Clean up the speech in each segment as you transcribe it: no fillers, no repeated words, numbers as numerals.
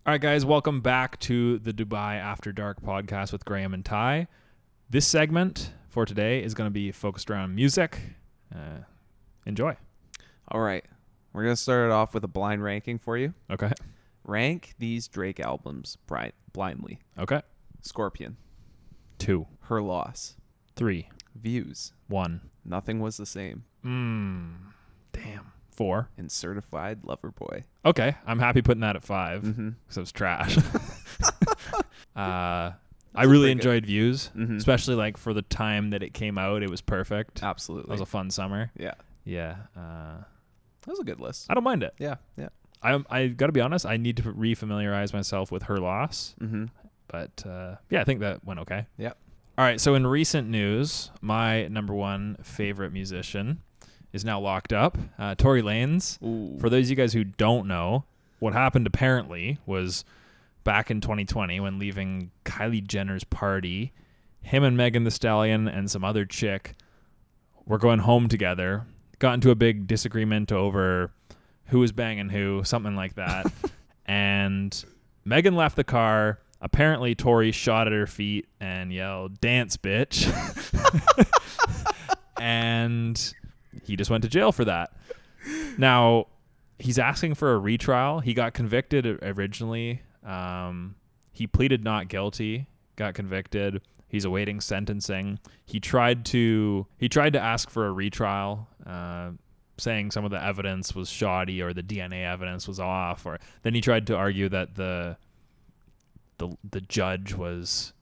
All right, guys, welcome back to the Dubai After Dark podcast with Graham and Ty. This segment for today is going to be focused around music. Enjoy. All right. We're going to start it off with a blind ranking for you. Okay. Rank these Drake albums blindly. Okay. Scorpion. 2, Her Loss. 3, Views. 1. Nothing Was the Same. Damn. 4. And Certified Lover Boy. Okay. I'm happy putting that at 5 because Mm-hmm. it was trash. I really enjoyed Views, Mm-hmm. especially like for the time that it came out. It was perfect. Absolutely. It was a fun summer. Yeah. Yeah. That was a good list. I don't mind it. Yeah. Yeah. I got to be honest. I need to refamiliarize myself with Her Loss. Mm-hmm. But yeah, I think that went okay. Yeah. All right. So in recent news, my number one favorite musician is now locked up. Tory Lanez. Ooh. For those of you guys who don't know, what happened apparently was back in 2020 when leaving Kylie Jenner's party, him and Megan Thee Stallion and some other chick were going home together, got into a big disagreement over who was banging who, something like that. And Megan left the car. Apparently, Tory shot at her feet and yelled, "Dance, bitch." And he just went to jail for that. Now, he's asking for a retrial. He got convicted originally. He pleaded not guilty, got convicted. He's awaiting sentencing. He tried to ask for a retrial, saying some of the evidence was shoddy or the DNA evidence was off. Or then he tried to argue that the judge was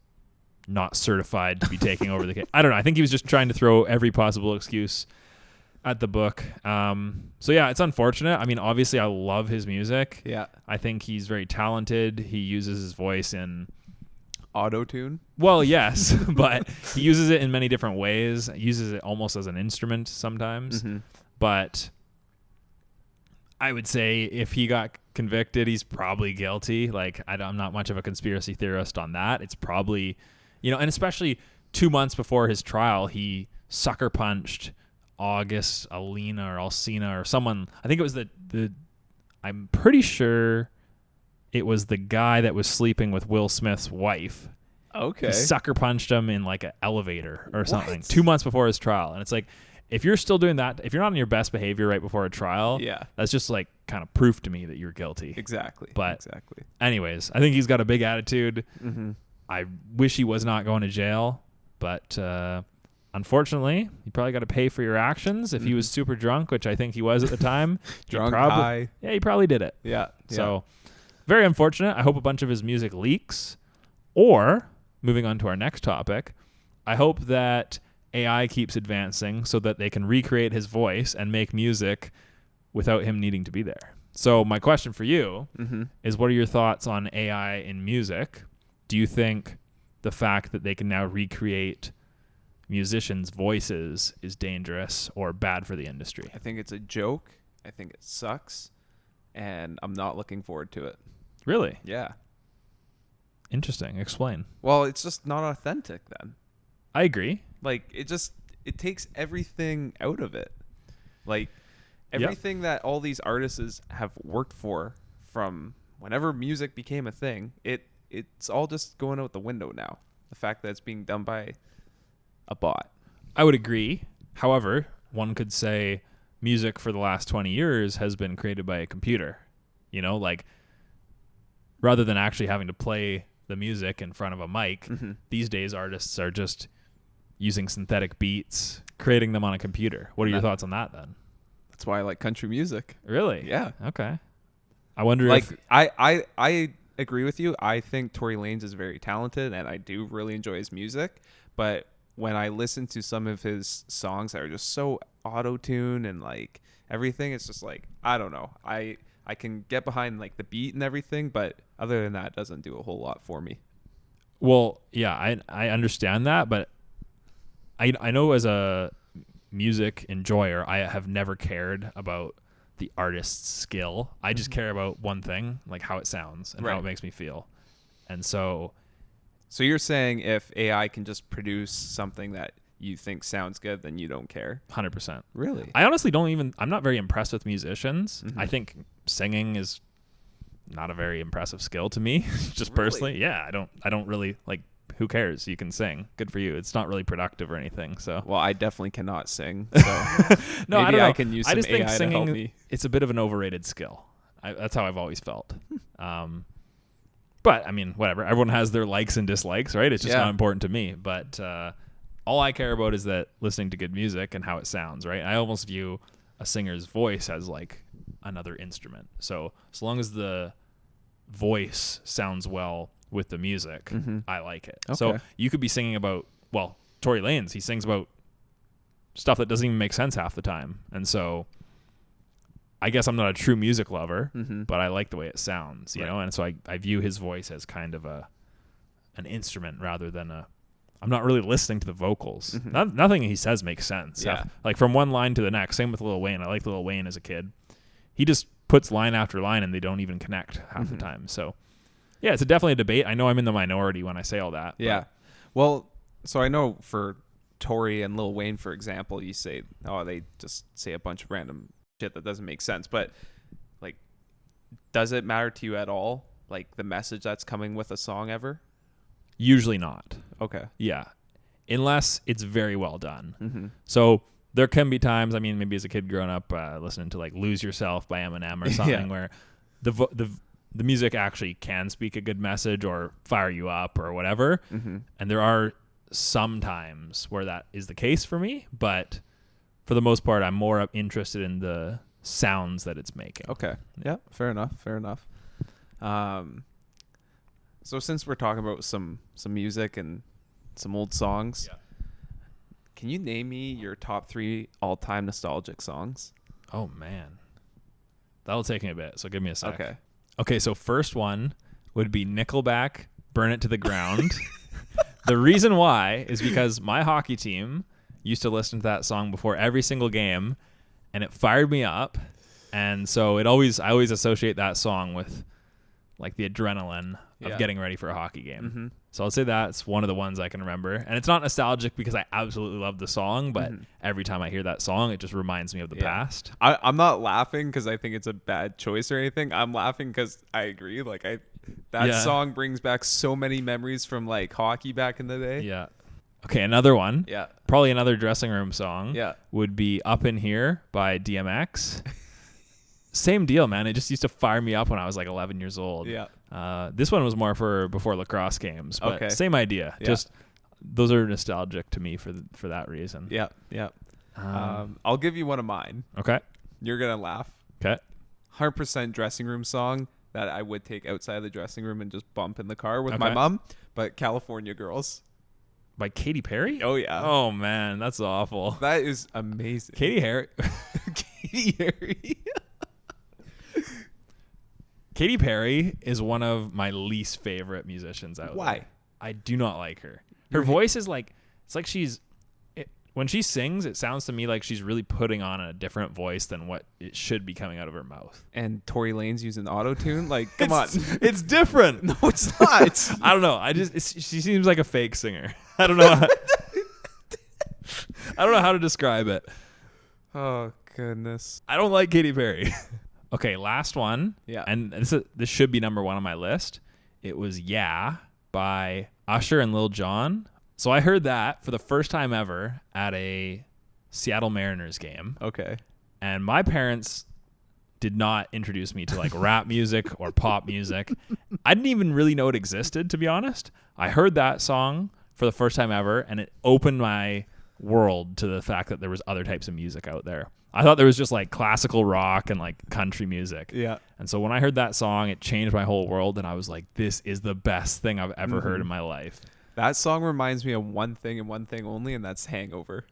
not certified to be taking over the case. I don't know. I think he was just trying to throw every possible excuse at the book. So yeah, it's unfortunate. I mean, obviously I love his music. Yeah. I think he's very talented. He uses his voice in, Auto-tune. well, yes, but he uses it in many different ways. He uses it almost as an instrument sometimes. Mm-hmm. But I would say if he got convicted, he's probably guilty. Like, I'm not much of a conspiracy theorist on that. It's probably, and especially 2 months before his trial, he sucker punched August Alsina or someone. I think it was I'm pretty sure it was the guy that was sleeping with Will Smith's wife. Okay. He sucker punched him in like an elevator or something What? 2 months before his trial. And it's like, if you're still doing that, if you're not on your best behavior right before a trial, Yeah. that's just like kind of proof to me that you're guilty. Exactly. But- exactly. Anyways, I think he's got a big attitude. Mm-hmm. I wish he was not going to jail, but unfortunately, you probably got to pay for your actions. If he was super drunk, which I think he was at the time, Drunk, high. high. He probably did it. Yeah. So very unfortunate. I hope a bunch of his music leaks. Or, moving on to our next topic, I hope that AI keeps advancing so that they can recreate his voice and make music without him needing to be there. So my question for you Mm-hmm. is, what are your thoughts on AI in music? Do you think the fact that they can now recreate musicians' voices is dangerous or bad for the industry? I think it's a joke. I think it sucks. And I'm not looking forward to it. Really? Yeah. Interesting. Explain. Well, it's just not authentic then. I agree. Like, it takes everything out of it. Like, everything that all these artists have worked for from whenever music became a thing, it's all just going out the window now. The fact that it's being done by a bot. I would agree. However, one could say music for the last 20 years has been created by a computer. Like, rather than actually having to play the music in front of a mic, these days artists are just using synthetic beats, creating them on a computer. What are your thoughts on that then? That's why I like country music. Really? Yeah. Okay. I wonder Like, if... I agree with you. I think Tory Lanez is very talented, and I do really enjoy his music. But when I listen to some of his songs that are just so auto-tune and like everything, it's just like, I don't know. I can get behind like the beat and everything, but other than that, it doesn't do a whole lot for me. Well, yeah, I understand that, but I know as a music enjoyer, I have never cared about the artist's skill. I just care about one thing, like how it sounds and how Right. it makes me feel. And so you're saying if AI can just produce something that you think sounds good, then you don't care? not a very impressive skill to me, just Really? personally. Yeah, I don't really like. Who cares? You can sing. Good for you. It's not really productive or anything. So Well, I definitely cannot sing. So no, I maybe don't know. I can use I some just think AI to help singing me. it's a bit of an overrated skill. That's how I've always felt. But I mean, whatever. Everyone has their likes and dislikes, right? It's just not important to me. But all I care about is that listening to good music and how it sounds, right? I almost view a singer's voice as like another instrument. So as long as the voice sounds well with the music, I like it. Okay. So you could be singing about, well, Tory Lanez, he sings about stuff that doesn't even make sense half the time. And so I guess I'm not a true music lover, but I like the way it sounds, you know? And so I view his voice as kind of an instrument rather than I'm not really listening to the vocals. Nothing he says makes sense. Yeah. Like from one line to the next. Same with Lil Wayne. I liked Lil Wayne as a kid. He just puts line after line and they don't even connect half the time. So yeah, it's definitely a debate. I know I'm in the minority when I say all that. Yeah. Well, so I know for Tory and Lil Wayne, for example, you say, oh, they just say a bunch of random shit that doesn't make sense. But like, does it matter to you at all? Like the message that's coming with a song ever? Usually not. Okay. Yeah. Unless it's very well done. So there can be times, I mean, maybe as a kid growing up, listening to like Lose Yourself by Eminem or something where the music actually can speak a good message or fire you up or whatever. And there are some times where that is the case for me, but for the most part, I'm more interested in the sounds that it's making. Okay. Yeah. Fair enough. Fair enough. So since we're talking about some music and some old songs, can you name me your top 3 all-time nostalgic songs? Oh man, that'll take me a bit. So give me a sec. Okay. So first one would be Nickelback, Burn It to the Ground. The reason why is because my hockey team used to listen to that song before every single game, and it fired me up. And so I always associate that song with like the adrenaline of getting ready for a hockey game. So I'll say that's one of the ones I can remember. And it's not nostalgic because I absolutely love the song, but every time I hear that song, it just reminds me of the past. I'm not laughing because I think it's a bad choice or anything. I'm laughing because I agree. Like that song brings back so many memories from like hockey back in the day. Yeah. Okay, another one. Yeah. Probably another dressing room song. Yeah. Would be Up in Here by DMX. Same deal, man. It just used to fire me up when I was like 11 years old. Yeah. This one was more for before lacrosse games, but same idea. Yeah. Just those are nostalgic to me for that reason. Yeah. Yeah. I'll give you one of mine. Okay. You're gonna laugh. Okay. 100% dressing room song that I would take outside the dressing room and just bump in the car with my mom. But California Girls. By Katy Perry? Oh yeah. Oh man, that's awful. That is amazing. Katy Perry. Katy Perry is one of my least favorite musicians out there. Why? I do not like her. Her voice is like, it's like when she sings, it sounds to me like she's really putting on a different voice than what it should be coming out of her mouth. And Tory Lanez using auto-tune? Like, come on. It's different. No, it's not. I don't know. She seems like a fake singer. I don't know. I don't know how to describe it. Oh, goodness. I don't like Katy Perry. Okay, last one. Yeah. And this should be number 1 on my list. It was Yeah by Usher and Lil Jon. So I heard that for the first time ever at a Seattle Mariners game. Okay. And my parents did not introduce me to like rap music or pop music. I didn't even really know it existed, to be honest. I heard that song for the first time ever, and it opened my world to the fact that there was other types of music out there. I thought there was just like classical rock and like country music. Yeah. And so when I heard that song, it changed my whole world, and I was like, this is the best thing I've ever heard in my life. That song reminds me of one thing and one thing only, and that's Hangover.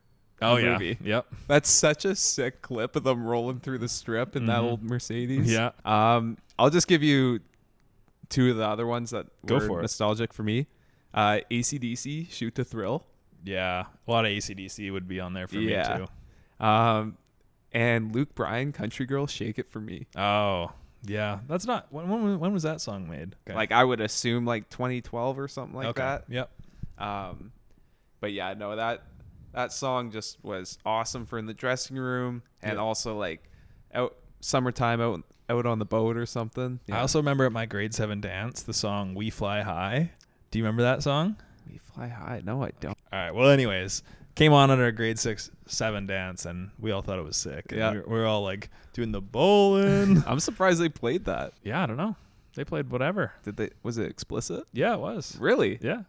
Oh, yeah. Movie. Yep. That's such a sick clip of them rolling through the strip in that old Mercedes. Yeah. I'll just give you 2 of the other ones that Go were for it. nostalgic for me. AC/DC, Shoot to Thrill. Yeah. A lot of AC/DC would be on there for me, too. And Luke Bryan, Country Girl, Shake It For Me. Oh, yeah. That's not... When was that song made? Okay. Like, I would assume like 2012 or something like that. Yep. But yeah, no, that song just was awesome for in the dressing room, and also like summertime out out on the boat or something. Yeah. I also remember at my grade 7 dance, the song We Fly High. Do you remember that song? We Fly High. No, I don't. All right. Well, anyways, came on at our grade 7 dance, and we all thought it was sick. And Yeah. we were all like doing the bowling. I'm surprised they played that. Yeah, I don't know. They played whatever. Was it explicit? Yeah, it was. Really? Yeah.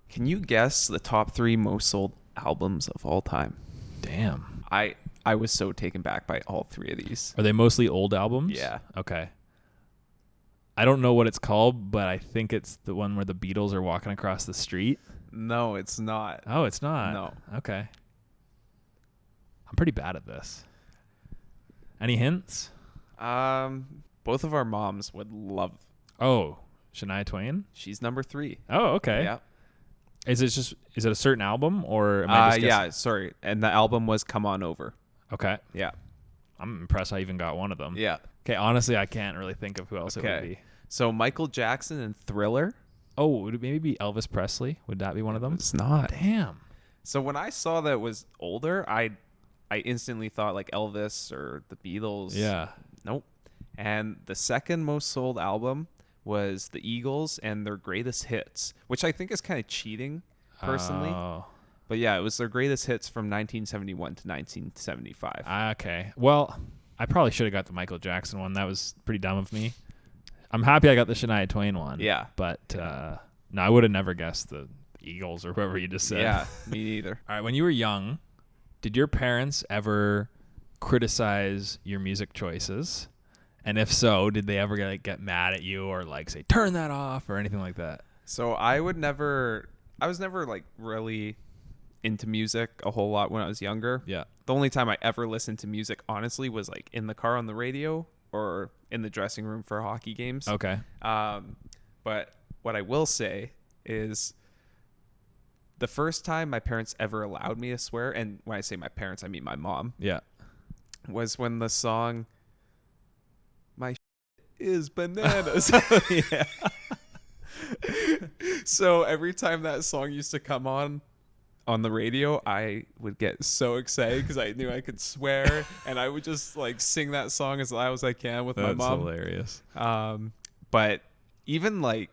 Can you guess the top 3 most sold albums of all time? Damn. I was so taken back by all 3 of these. Are they mostly old albums? Yeah. Okay. I don't know what it's called, but I think it's the one where the Beatles are walking across the street. No, it's not. Oh, it's not? No. Okay. I'm pretty bad at this. Any hints? Both of our moms would love. Oh, Shania Twain? She's number 3. Oh, okay. Yeah. Is it a certain album or am I just guessing? Yeah, sorry. And the album was Come On Over. Okay. Yeah. I'm impressed I even got one of them. Yeah. Okay, honestly, I can't really think of who else it would Okay. be. So Michael Jackson and Thriller. Oh, would it maybe be Elvis Presley? Would that be one of them? It's not. Damn. So when I saw that it was older, I instantly thought like Elvis or the Beatles. Yeah. Nope. And the second most sold album was the Eagles and their greatest hits, which I think is kind of cheating personally. Oh. But yeah, it was their greatest hits from 1971 to 1975. Okay. Well, I probably should have got the Michael Jackson one. That was pretty dumb of me. I'm happy I got the Shania Twain one. Yeah. But no, I would have never guessed the Eagles or whoever you just said. Yeah, me neither. All right. When you were young, did your parents ever criticize your music choices? And if so, did they ever get mad at you or like say, turn that off or anything like that? So I was never like really into music a whole lot when I was younger. Yeah. The only time I ever listened to music, honestly, was like in the car on the radio or in the dressing room for hockey games. Okay. But what I will say is the first time my parents ever allowed me to swear, and when I say my parents, I mean my mom, Yeah. was when the song My is bananas. Yeah. So every time that song used to come on the radio, I would get so excited because I knew I could swear, and I would just like sing that song as loud as I can with my That's mom. hilarious. But even like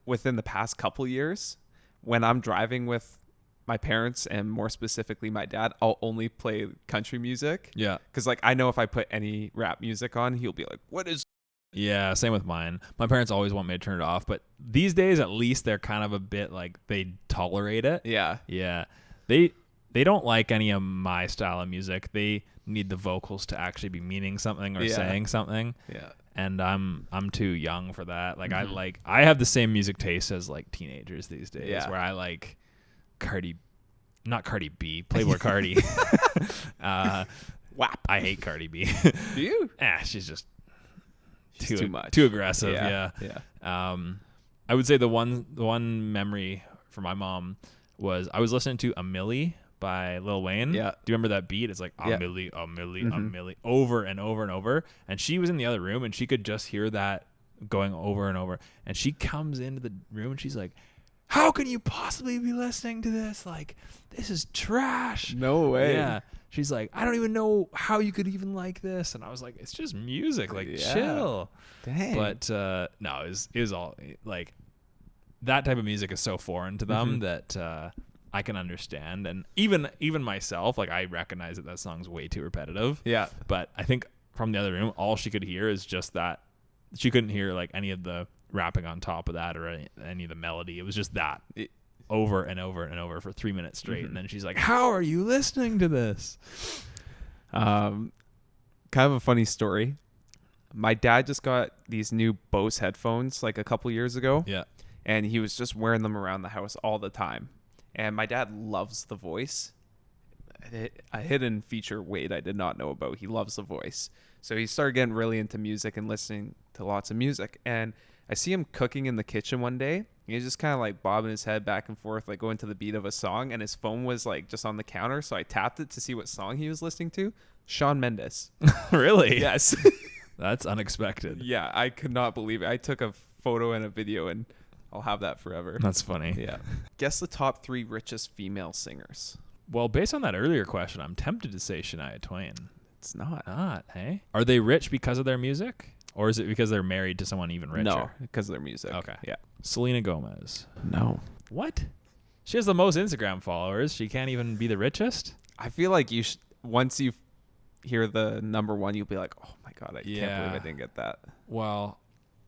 within the past couple years, when I'm driving with my parents and more specifically my dad, I'll only play country music. Yeah. Because like I know if I put any rap music on, he'll be like, "What is?" Yeah, same with mine. My parents always want me to turn it off, but these days at least they're kind of a bit like they tolerate it. Yeah. Yeah. They don't like any of my style of music. They need the vocals to actually be meaning something or saying something. Yeah. And I'm too young for that. Like I have the same music taste as like teenagers these days where I like not Cardi B, Playboy Cardi. WAP. I hate Cardi B. Do you? She's just She's too much. too aggressive. Yeah. I would say the one memory for my mom was I was listening to A Milli by Lil Wayne. Yeah. Do you remember that beat? It's like a milli, a milli, a milli, over and over and over. And she was in the other room and she could just hear that going over and over. And she comes into the room and she's like, "How can you possibly be listening to this? Like, this is trash." No way. Yeah. She's like, "I don't even know how you could even like this." And I was like, "It's just music. Like, chill." Dang. But no, it was all like that type of music is so foreign to them that I can understand. And even myself, like I recognize that song's way too repetitive. Yeah. But I think from the other room, all she could hear is just that. She couldn't hear like any of the rapping on top of that or any of the melody. It was just that over and over and over for 3 minutes straight. And then she's like, "How are you listening to this?" Kind of a funny story. My dad just got these new Bose headphones like a couple years ago. Yeah. And he was just wearing them around the house all the time. And my dad loves The Voice. A hidden feature Wade I did not know about. He loves The Voice. So he started getting really into music and listening to lots of music. And I see him cooking in the kitchen one day. He's just kind of like bobbing his head back and forth, like going to the beat of a song. And his phone was like just on the counter. So I tapped it to see what song he was listening to. Shawn Mendes. Really? Yes. That's unexpected. Yeah, I could not believe it. I took a photo and a video and I'll have that forever. That's funny. Yeah. Guess the top 3 richest female singers. Well, based on that earlier question, I'm tempted to say Shania Twain. It's not. Not, hey? Are they rich because of their music? Or is it because they're married to someone even richer? No, because of their music. Okay. Yeah. Selena Gomez. No. What? She has the most Instagram followers. She can't even be the richest? I feel like once you hear the number one, you'll be like, oh my God, I can't believe I didn't get that. Well,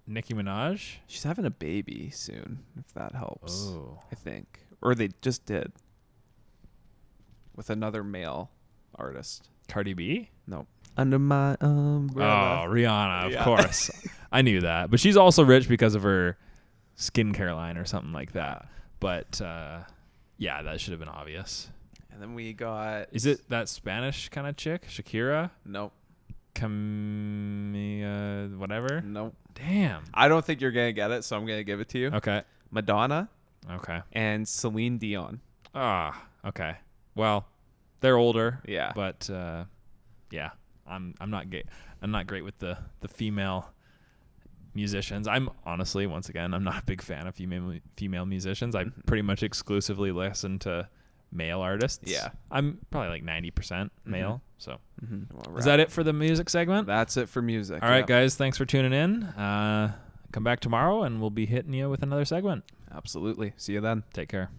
Nicki Minaj? She's having a baby soon, if that helps. Oh. I think. Or they just did. With another male artist. Cardi B? No. Under my umbrella. Oh, Rihanna, of Yeah. course. I knew that. But she's also rich because of her skincare line or something like that. But, yeah, that should have been obvious. And then we got... Is it that Spanish kind of chick? Shakira? Nope. Camila, whatever? Nope. Damn. I don't think you're going to get it, so I'm going to give it to you. Okay. Madonna Okay. and Celine Dion. Ah, okay. Well, they're older. Yeah. But, yeah, I'm not gay. I'm not great with the female musicians. I'm honestly, once again, I'm not a big fan of female musicians. I pretty much exclusively listen to male artists. Yeah. I'm probably like 90% male. So Well, is that it for the music segment? That's it for music. All right, guys. Thanks for tuning in. Come back tomorrow and we'll be hitting you with another segment. Absolutely. See you then. Take care.